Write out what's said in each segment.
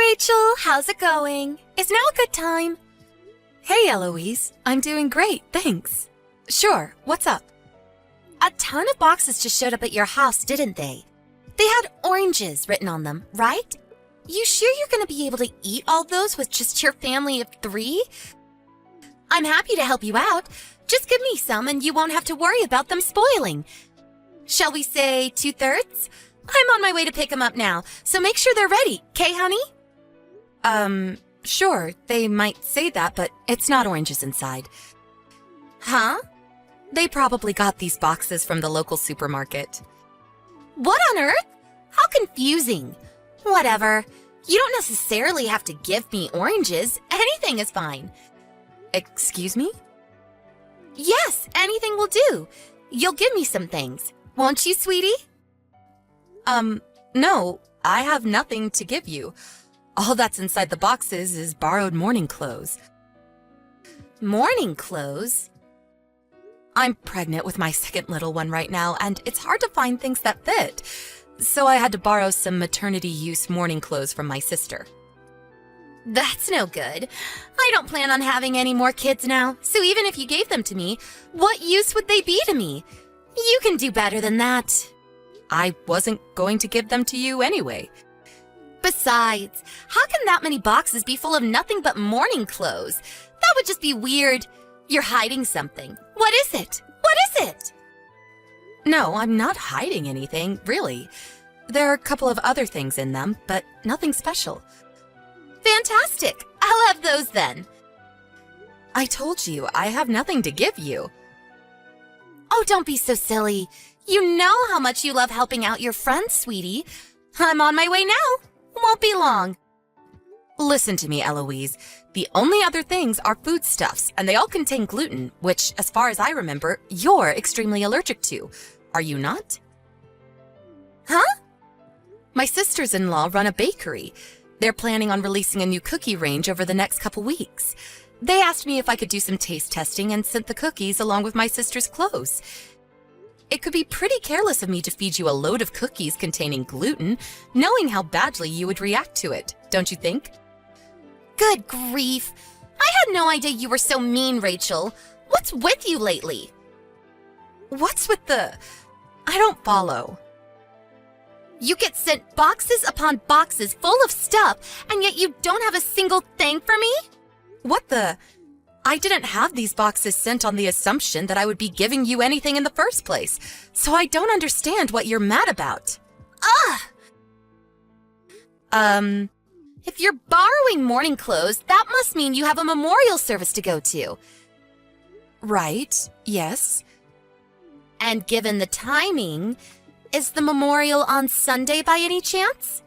Rachel, how's it going? Is now a good time? Hey, Eloise. I'm doing great, thanks. Sure, what's up? A ton of boxes just showed up at your house, didn't they? They had oranges written on them, right? You sure you're going to be able to eat all those with just your family of 3? I'm happy to help you out. Just give me some and you won't have to worry about them spoiling. Shall we say 2/3? I'm on my way to pick them up now, so make sure they're ready, 'kay, honey? Sure, they might say that, but it's not oranges inside. Huh? They probably got these boxes from the local supermarket. What on earth? How confusing. Whatever. You don't necessarily have to give me oranges. Anything is fine. Excuse me? Yes, anything will do. You'll give me some things, won't you, sweetie? No, I have nothing to give you. All that's inside the boxes is borrowed morning clothes. Morning clothes? I'm pregnant with my second little one right now, and it's hard to find things that fit. So I had to borrow some maternity-use morning clothes from my sister. That's no good. I don't plan on having any more kids now, so even if you gave them to me, what use would they be to me? You can do better than that. I wasn't going to give them to you anyway. Besides, how can that many boxes be full of nothing but morning clothes? That would just be weird. You're hiding something. What is it? What is it? No, I'm not hiding anything, really. There are a couple of other things in them, but nothing special. Fantastic. I'll have those then. I told you, I have nothing to give you. Oh, don't be so silly. You know how much you love helping out your friends, sweetie. I'm on my way now. Won't be long. Listen to me, Eloise. The only other things are foodstuffs, and they all contain gluten, which, as far as I remember, you're extremely allergic to. Are you not? Huh? My sisters-in-law run a bakery. They're planning on releasing a new cookie range over the next couple weeks. They asked me if I could do some taste testing and sent the cookies along with my sister's clothes. It could be pretty careless of me to feed you a load of cookies containing gluten, knowing how badly you would react to it, don't you think? Good grief. I had no idea you were so mean, Rachel. What's with you lately? What's with the... I don't follow. You get sent boxes upon boxes full of stuff, and yet you don't have a single thing for me? What the... I didn't have these boxes sent on the assumption that I would be giving you anything in the first place, so I don't understand what you're mad about. Ugh! If you're borrowing morning clothes, that must mean you have a memorial service to go to. Right, yes. And given the timing, is the memorial on Sunday by any chance?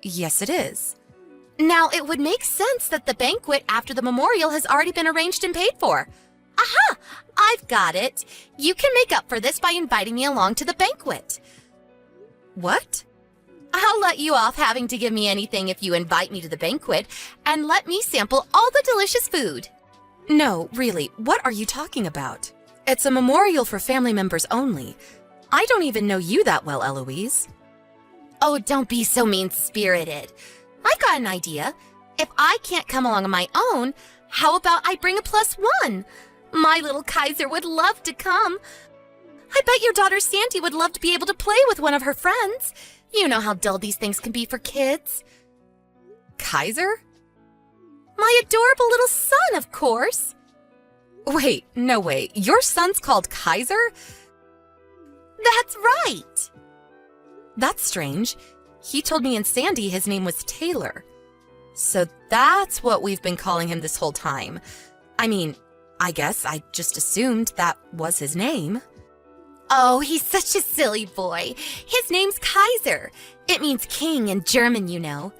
Yes, it is. Now, it would make sense that the banquet after the memorial has already been arranged and paid for. Aha! I've got it. You can make up for this by inviting me along to the banquet. What? I'll let you off having to give me anything if you invite me to the banquet and let me sample all the delicious food. No, really, what are you talking about? It's a memorial for family members only. I don't even know you that well, Eloise. Oh, don't be so mean-spirited. I got an idea. If I can't come along on my own, how about I bring a +1? My little Kaiser would love to come. I bet your daughter Sandy would love to be able to play with one of her friends. You know how dull these things can be for kids. Kaiser? My adorable little son, of course. Wait, no way. Your son's called Kaiser? That's right. That's strange. He told me and Sandy his name was Taylor. So that's what we've been calling him this whole time. I mean, I guess I just assumed that was his name. Oh, he's such a silly boy. His name's Kaiser. It means king in German, you know.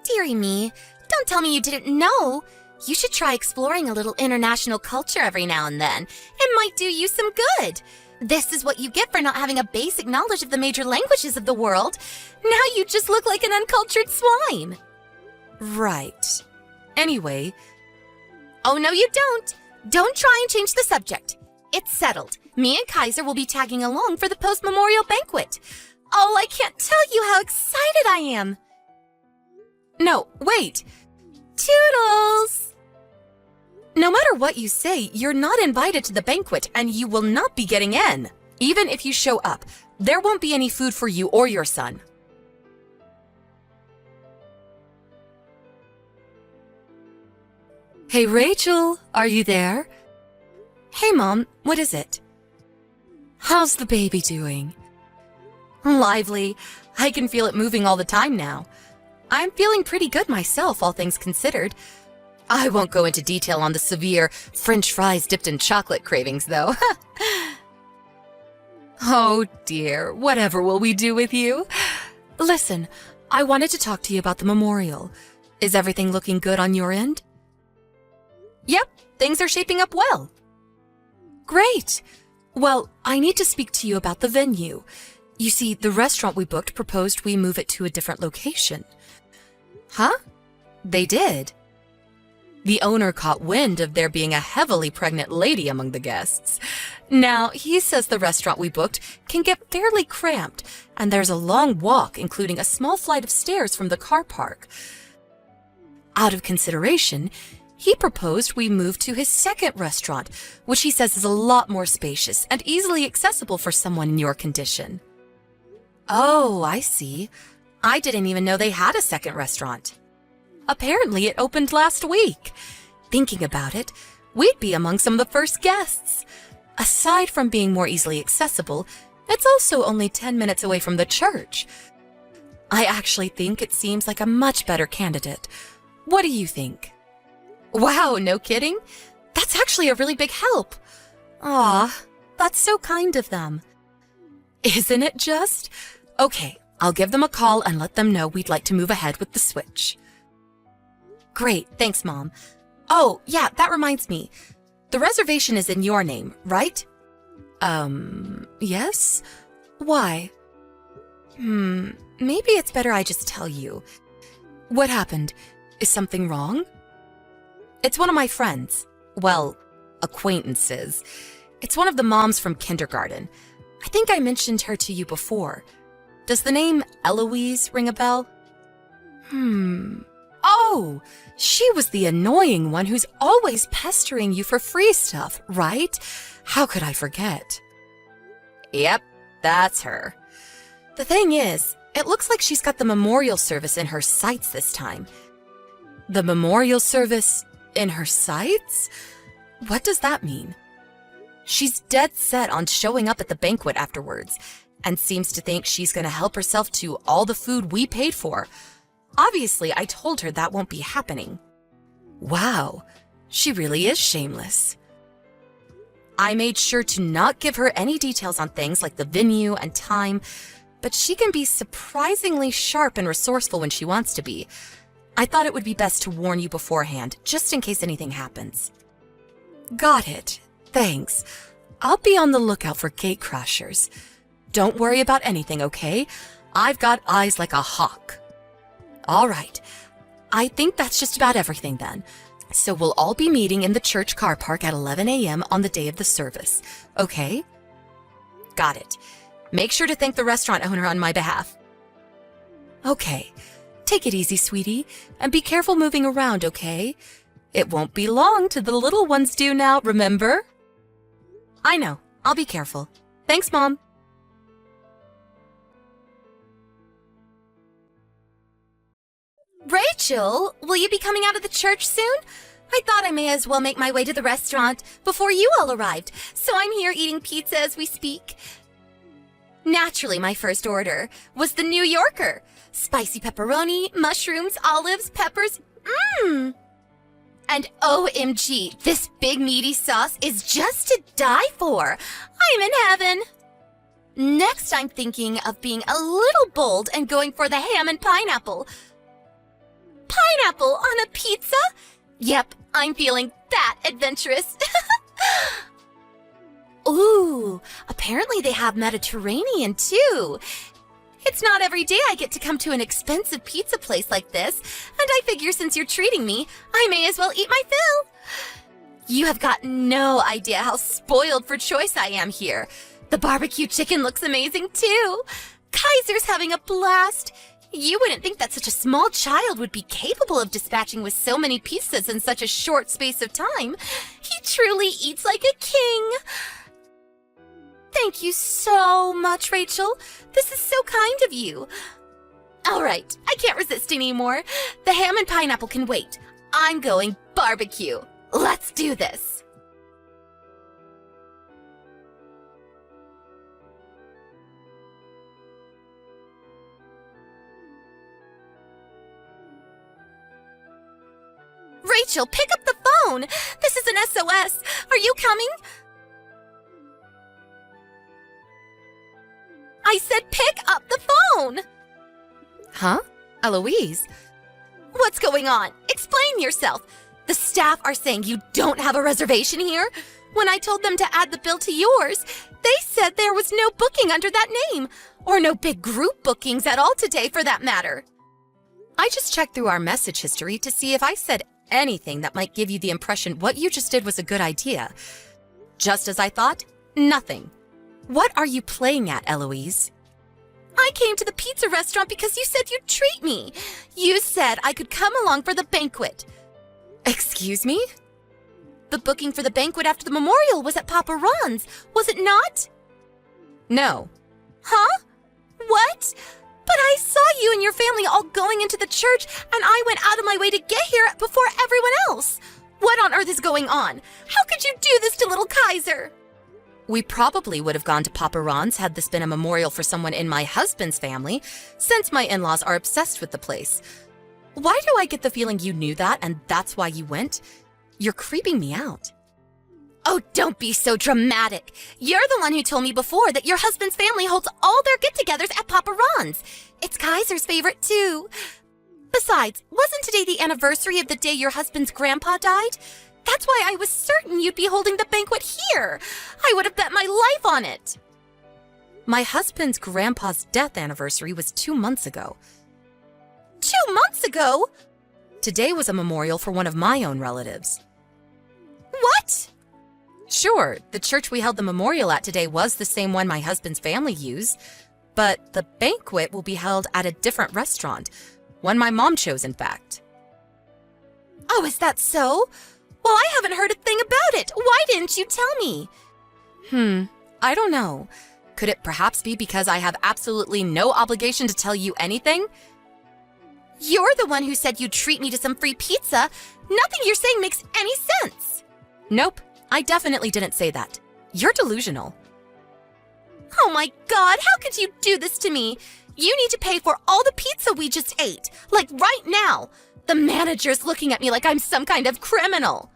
Dearie me, don't tell me you didn't know. You should try exploring a little international culture every now and then. It might do you some good. This is what you get for not having a basic knowledge of the major languages of the world. Now you just look like an uncultured swine. Right. Anyway. Oh, no, you don't. Don't try and change the subject. It's settled. Me and Kaiser will be tagging along for the post-memorial banquet. Oh, I can't tell you how excited I am. No, wait. Toodles! No matter what you say, you're not invited to the banquet and you will not be getting in. Even if you show up, there won't be any food for you or your son. Hey, Rachel, are you there? Hey, Mom, what is it? How's the baby doing? Lively. I can feel it moving all the time now. I'm feeling pretty good myself, all things considered. I won't go into detail on the severe French fries dipped in chocolate cravings, though. Oh dear, whatever will we do with you? Listen, I wanted to talk to you about the memorial. Is everything looking good on your end? Yep, things are shaping up well. Great. Well, I need to speak to you about the venue. You see, the restaurant we booked proposed we move it to a different location. Huh? They did. The owner caught wind of there being a heavily pregnant lady among the guests. Now, he says the restaurant we booked can get fairly cramped, and there's a long walk, including a small flight of stairs from the car park. Out of consideration, he proposed we move to his second restaurant, which he says is a lot more spacious and easily accessible for someone in your condition. Oh, I see. I didn't even know they had a second restaurant. Apparently, it opened last week. Thinking about it, we'd be among some of the first guests. Aside from being more easily accessible, it's also only 10 minutes away from the church. I actually think it seems like a much better candidate. What do you think? Wow, no kidding? That's actually a really big help. Aw, that's so kind of them. Isn't it just? Okay, I'll give them a call and let them know we'd like to move ahead with the switch. Great, thanks, Mom. Oh, yeah, that reminds me. The reservation is in your name, right? Yes? Why? Maybe it's better I just tell you. What happened? Is something wrong? It's one of my friends. Well, acquaintances. It's one of the moms from kindergarten. I think I mentioned her to you before. Does the name Eloise ring a bell? Oh, she was the annoying one who's always pestering you for free stuff, right? How could I forget? Yep, that's her. The thing is, it looks like she's got the memorial service in her sights this time. The memorial service in her sights? What does that mean? She's dead set on showing up at the banquet afterwards, and seems to think she's going to help herself to all the food we paid for. Obviously, I told her that won't be happening. Wow, she really is shameless. I made sure to not give her any details on things like the venue and time, but she can be surprisingly sharp and resourceful when she wants to be. I thought it would be best to warn you beforehand, just in case anything happens. Got it. Thanks. I'll be on the lookout for gatecrashers. Don't worry about anything, okay? I've got eyes like a hawk. All right. I think that's just about everything then. So we'll all be meeting in the church car park at 11 a.m. on the day of the service, okay? Got it. Make sure to thank the restaurant owner on my behalf. Okay. Take it easy, sweetie, and be careful moving around, okay? It won't be long till the little ones do now, remember? I know. I'll be careful. Thanks, Mom. Rachel, will you be coming out of the church soon? I thought I may as well make my way to the restaurant before you all arrived, so I'm here eating pizza as we speak. Naturally, my first order was the New Yorker. Spicy pepperoni, mushrooms, olives, peppers. And OMG, this big meaty sauce is just to die for. I'm in heaven. Next, I'm thinking of being a little bold and going for the ham and pineapple. Pineapple on a pizza? Yep, I'm feeling that adventurous. Ooh, apparently they have Mediterranean too. It's not every day I get to come to an expensive pizza place like this, and I figure since you're treating me, I may as well eat my fill. You have got no idea how spoiled for choice I am here. The barbecue chicken looks amazing too. Kaiser Kaiser's having a blast. You wouldn't think that such a small child would be capable of dispatching with so many pizzas in such a short space of time. He truly eats like a king. Thank you so much, Rachel. This is so kind of you. All right, I can't resist anymore. The ham and pineapple can wait. I'm going barbecue. Let's do this. Rachel, pick up the phone. This is an SOS. Are you coming? I said pick up the phone. Huh? Eloise? What's going on? Explain yourself. The staff are saying you don't have a reservation here. When I told them to add the bill to yours, they said there was no booking under that name, or no big group bookings at all today for that matter. I just checked through our message history to see if I said anything that might give you the impression what you just did was a good idea. Just as I thought, nothing. What are you playing at, Eloise? I came to the pizza restaurant because you said you'd treat me. You said I could come along for the banquet. Excuse me? The booking for the banquet after the memorial was at Papa Ron's, was it not? No. Huh? What? But I saw you and your family all going into the church, and I went out of my way to get here before everyone else. What on earth is going on? How could you do this to little Kaiser? We probably would have gone to Papa Ron's had this been a memorial for someone in my husband's family, since my in-laws are obsessed with the place. Why do I get the feeling you knew that and that's why you went? You're creeping me out. Oh, don't be so dramatic. You're the one who told me before that your husband's family holds all their get-togethers at Papa Ron's. It's Kaiser's favorite, too. Besides, wasn't today the anniversary of the day your husband's grandpa died? That's why I was certain you'd be holding the banquet here. I would have bet my life on it. My husband's grandpa's death anniversary was 2 months ago. 2 months ago? Today was a memorial for one of my own relatives. What? Sure, the church we held the memorial at today was the same one my husband's family used, but the banquet will be held at a different restaurant, one my mom chose, in fact. Oh, is that so? Well, I haven't heard a thing about it. Why didn't you tell me? I don't know. Could it perhaps be because I have absolutely no obligation to tell you anything? You're the one who said you'd treat me to some free pizza. Nothing you're saying makes any sense. Nope, I definitely didn't say that. You're delusional. Oh my God, how could you do this to me? You need to pay for all the pizza we just ate, like right now. The manager's looking at me like I'm some kind of criminal.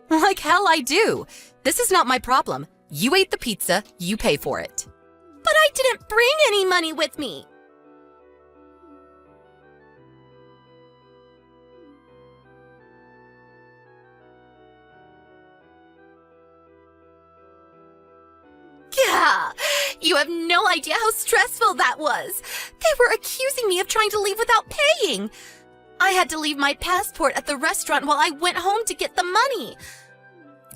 Like hell I do. This is not my problem. You ate the pizza, you pay for it. But I didn't bring any money with me. Yeah, you have no idea how stressful that was. They were accusing me of trying to leave without paying. I had to leave my passport at the restaurant while I went home to get the money.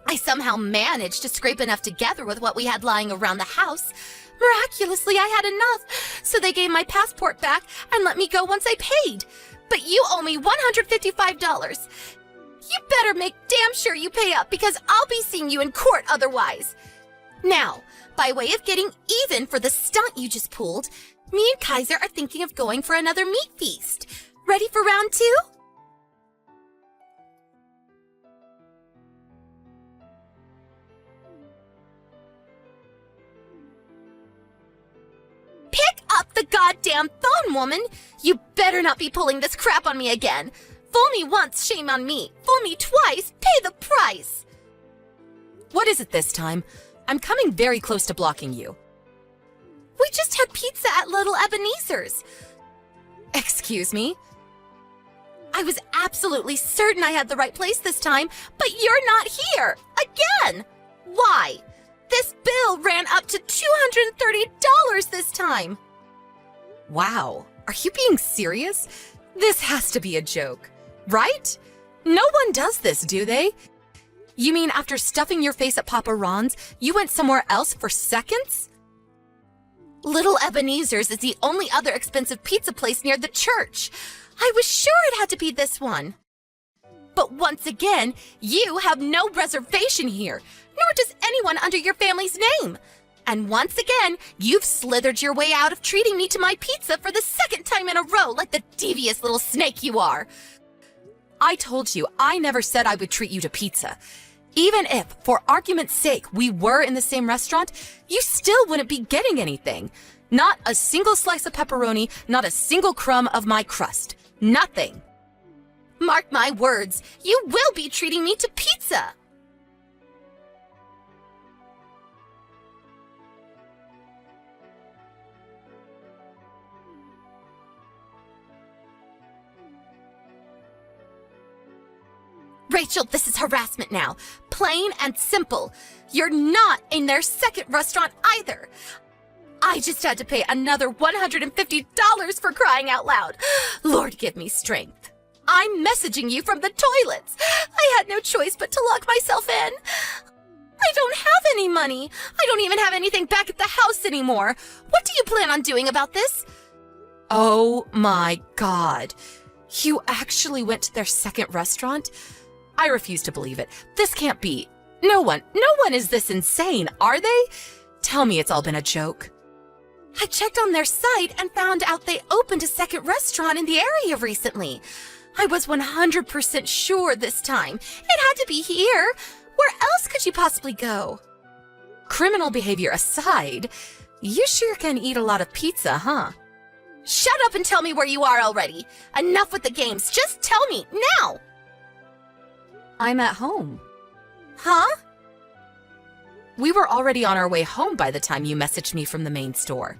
I somehow managed to scrape enough together with what we had lying around the house. Miraculously, I had enough, so they gave my passport back and let me go once I paid. But you owe me $155. You better make damn sure you pay up because I'll be seeing you in court otherwise. Now, by way of getting even for the stunt you just pulled, me and Kaiser are thinking of going for another meat feast. Ready for round 2? Pick up the goddamn phone, woman! You better not be pulling this crap on me again. Fool me once, shame on me. Fool me twice, pay the price. What is it this time? I'm coming very close to blocking you. We just had pizza at Little Ebenezer's. Excuse me? I was absolutely certain I had the right place this time, but you're not here. Again! Why? This bill ran up to $230 this time. Wow, are you being serious? This has to be a joke, right? No one does this, do they? You mean after stuffing your face at Papa Ron's, you went somewhere else for seconds? Little Ebenezer's is the only other expensive pizza place near the church. I was sure it had to be this one. But once again, you have no reservation here, nor does anyone under your family's name. And once again, you've slithered your way out of treating me to my pizza for the second time in a row like the devious little snake you are. I told you I never said I would treat you to pizza. Even if, for argument's sake, we were in the same restaurant, you still wouldn't be getting anything. Not a single slice of pepperoni, not a single crumb of my crust. Nothing. Mark my words, you will be treating me to pizza. Rachel, this is harassment now. Plain and simple. You're not in their second restaurant either. I just had to pay another $150 for crying out loud. Lord, give me strength. I'm messaging you from the toilets. I had no choice but to lock myself in. I don't have any money. I don't even have anything back at the house anymore. What do you plan on doing about this? Oh my God. You actually went to their second restaurant? I refuse to believe it. This can't be. No one is this insane, are they? Tell me it's all been a joke. I checked on their site and found out they opened a second restaurant in the area recently. I was 100% sure this time. It had to be here. Where else could you possibly go? Criminal behavior aside, you sure can eat a lot of pizza, huh? Shut up and tell me where you are already. Enough with the games. Just tell me, now! I'm at home. Huh? We were already on our way home by the time you messaged me from the main store.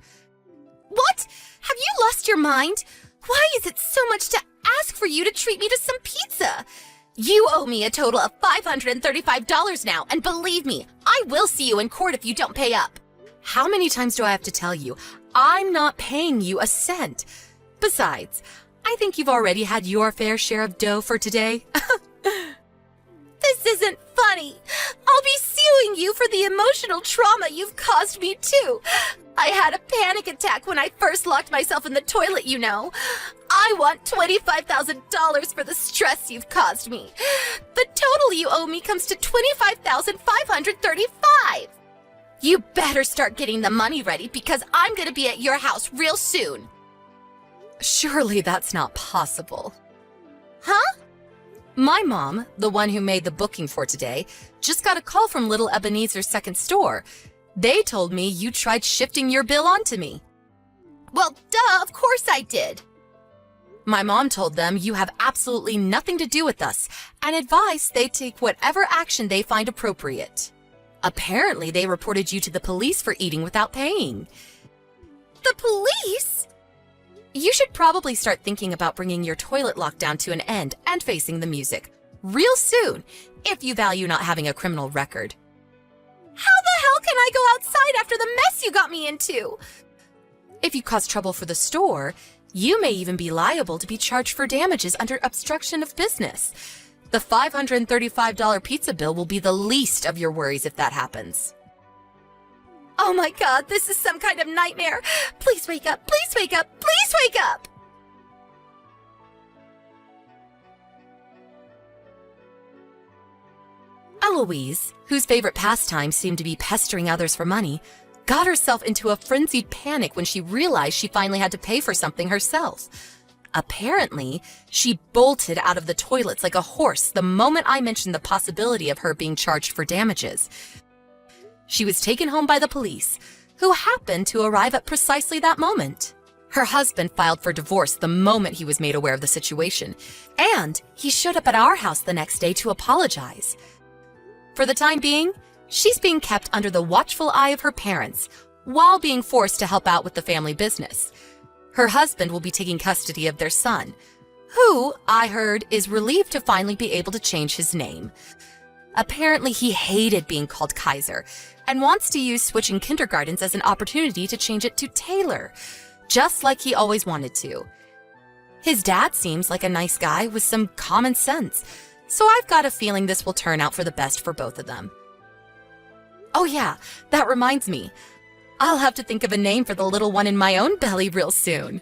What? Have you lost your mind? Why is it so much to ask for you to treat me to some pizza? You owe me a total of $535 now, and believe me, I will see you in court if you don't pay up. How many times do I have to tell you? I'm not paying you a cent. Besides, I think you've already had your fair share of dough for today. This isn't funny. I'll be suing you for the emotional trauma you've caused me too. I had a panic attack when I first locked myself in the toilet, you know. I want $25,000 for the stress you've caused me. The total you owe me comes to $25,535. You better start getting the money ready because I'm gonna be at your house real soon. Surely that's not possible. Huh? My mom, the one who made the booking for today, just got a call from Little Ebenezer's second store. They told me you tried shifting your bill onto me. Well, duh, of course I did. My mom told them you have absolutely nothing to do with us and advised they take whatever action they find appropriate. Apparently, they reported you to the police for eating without paying. The police? You should probably start thinking about bringing your toilet lockdown to an end and facing the music real soon, if you value not having a criminal record. How the hell can I go outside after the mess you got me into? If you cause trouble for the store, you may even be liable to be charged for damages under obstruction of business. The $535 pizza bill will be the least of your worries if that happens. Oh my God, this is some kind of nightmare. Please wake up, please wake up, please wake up! Eloise, whose favorite pastime seemed to be pestering others for money, got herself into a frenzied panic when she realized she finally had to pay for something herself. Apparently, she bolted out of the toilets like a horse the moment I mentioned the possibility of her being charged for damages. She was taken home by the police, who happened to arrive at precisely that moment. Her husband filed for divorce the moment he was made aware of the situation, and he showed up at our house the next day to apologize. For the time being, she's being kept under the watchful eye of her parents, while being forced to help out with the family business. Her husband will be taking custody of their son, who, I heard, is relieved to finally be able to change his name. Apparently, he hated being called Kaiser and wants to use switching kindergartens as an opportunity to change it to Taylor, just like he always wanted to. His dad seems like a nice guy with some common sense, so I've got a feeling this will turn out for the best for both of them. Oh yeah, that reminds me. I'll have to think of a name for the little one in my own belly real soon.